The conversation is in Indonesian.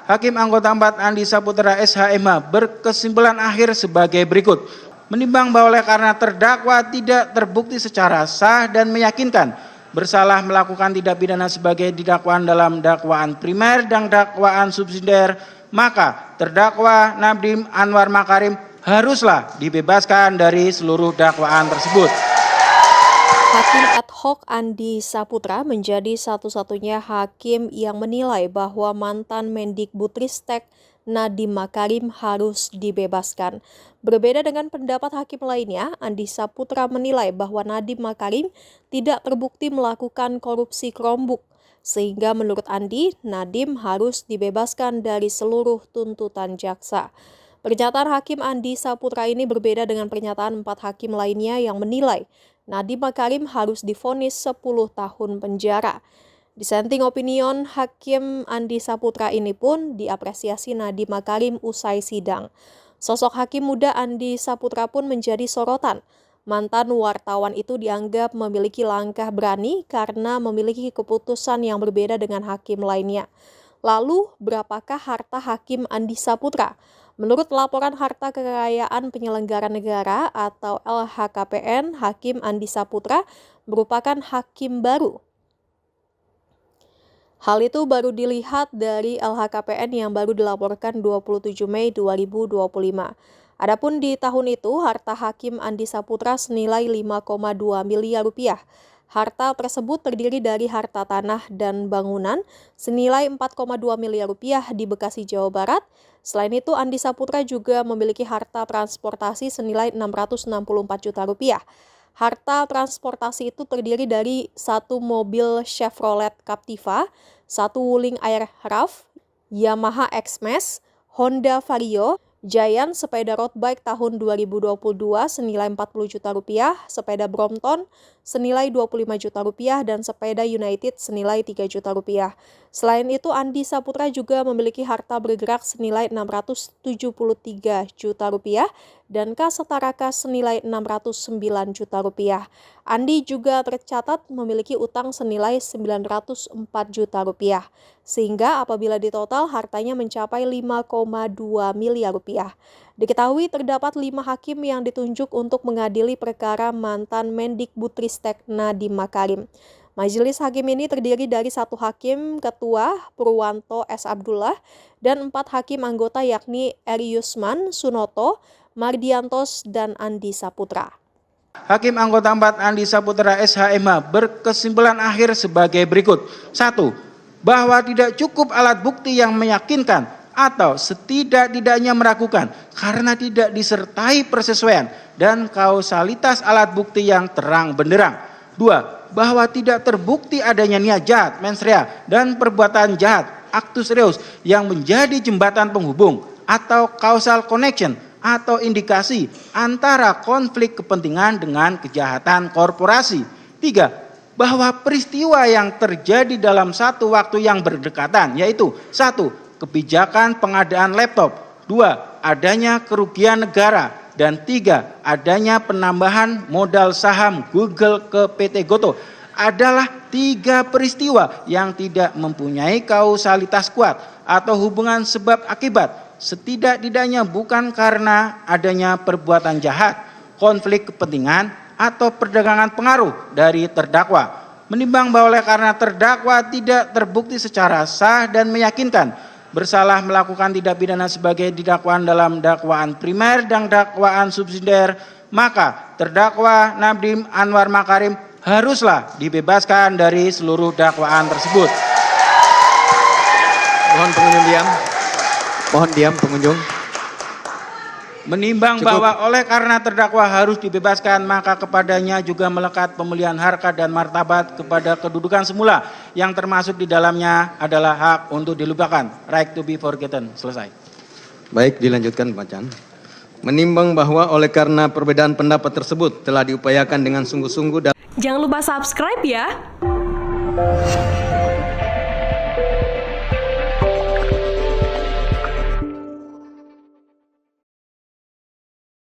Hakim Anggota 4 Andi Saputra SHMH berkesimpulan akhir sebagai berikut. Menimbang bahwa oleh karena terdakwa tidak terbukti secara sah dan meyakinkan bersalah melakukan tindak pidana sebagai didakwaan dalam dakwaan primer dan dakwaan subsidiar, maka terdakwa Nadiem Anwar Makarim haruslah dibebaskan dari seluruh dakwaan tersebut. Hakim ad hoc Andi Saputra menjadi satu-satunya hakim yang menilai bahwa mantan Mendikbudristek Nadiem Makarim harus dibebaskan. Berbeda dengan pendapat hakim lainnya, Andi Saputra menilai bahwa Nadiem Makarim tidak terbukti melakukan korupsi Chromebook, sehingga menurut Andi, Nadiem harus dibebaskan dari seluruh tuntutan jaksa. Pernyataan Hakim Andi Saputra ini berbeda dengan pernyataan 4 hakim lainnya yang menilai Nadiem Makarim harus divonis 10 tahun penjara. Dissenting opinion Hakim Andi Saputra ini pun diapresiasi Nadiem Makarim usai sidang. Sosok hakim muda Andi Saputra pun menjadi sorotan. Mantan wartawan itu dianggap memiliki langkah berani karena memiliki keputusan yang berbeda dengan hakim lainnya. Lalu, berapakah harta Hakim Andi Saputra? Menurut laporan harta kekayaan penyelenggara negara atau LHKPN, Hakim Andi Saputra merupakan hakim baru. Hal itu baru dilihat dari LHKPN yang baru dilaporkan 27 Mei 2025. Adapun di tahun itu, harta Hakim Andi Saputra senilai 5,2 miliar rupiah. Harta tersebut terdiri dari harta tanah dan bangunan senilai 4,2 miliar rupiah di Bekasi, Jawa Barat. Selain itu, Andi Saputra juga memiliki harta transportasi senilai 664 juta rupiah. Harta transportasi itu terdiri dari 1 mobil Chevrolet Captiva, 1 Wuling Aircraft, Yamaha X-Max, Honda Vario, Giant sepeda road bike tahun 2022 senilai 40 juta rupiah, sepeda Brompton senilai 25 juta rupiah, dan sepeda United senilai 3 juta rupiah. Selain itu, Andi Saputra juga memiliki harta bergerak senilai 673 juta rupiah dan kas setara kas senilai 609 juta rupiah. Andi juga tercatat memiliki utang senilai 904 juta rupiah, sehingga apabila ditotal hartanya mencapai 5,2 miliar rupiah. Diketahui terdapat 5 hakim yang ditunjuk untuk mengadili perkara mantan Mendikbudristek Nadiem Makarim. Majelis hakim ini terdiri dari 1 hakim ketua Purwanto S. Abdullah dan 4 hakim anggota yakni Eri Yusman, Sunoto, Mardiantos, dan Andi Saputra. Hakim Anggota 4 Andi Saputra SHMH berkesimpulan akhir sebagai berikut. 1. Bahwa tidak cukup alat bukti yang meyakinkan atau setidak-tidaknya meragukan karena tidak disertai persesuaian dan kausalitas alat bukti yang terang benderang. 2. Bahwa tidak terbukti adanya niat jahat, mens rea, dan perbuatan jahat, actus reus, yang menjadi jembatan penghubung atau causal connection atau indikasi antara konflik kepentingan dengan kejahatan korporasi. 3. Bahwa peristiwa yang terjadi dalam satu waktu yang berdekatan, yaitu 1. Kebijakan pengadaan laptop, 2. Adanya kerugian negara, dan 3. Adanya penambahan modal saham Google ke PT Gotoh, adalah 3 peristiwa yang tidak mempunyai kausalitas kuat atau hubungan sebab akibat, setidak-tidaknya bukan karena adanya perbuatan jahat, konflik kepentingan, atau perdagangan pengaruh dari terdakwa. Menimbang bahwa oleh karena terdakwa tidak terbukti secara sah dan meyakinkan bersalah melakukan tindak pidana sebagai didakwaan dalam dakwaan primer dan dakwaan subsidiar, maka terdakwa Nadiem Anwar Makarim haruslah dibebaskan dari seluruh dakwaan tersebut. Mohon pengunjung diam. Mohon diam pengunjung. Menimbang bahwa oleh karena terdakwa harus dibebaskan, maka kepadanya juga melekat pemulihan harkat dan martabat kepada kedudukan semula yang termasuk di dalamnya adalah hak untuk dilupakan, right to be forgotten. Selesai. Baik, dilanjutkan bacaan. Menimbang bahwa oleh karena perbedaan pendapat tersebut telah diupayakan dengan sungguh-sungguh dan jangan lupa subscribe ya.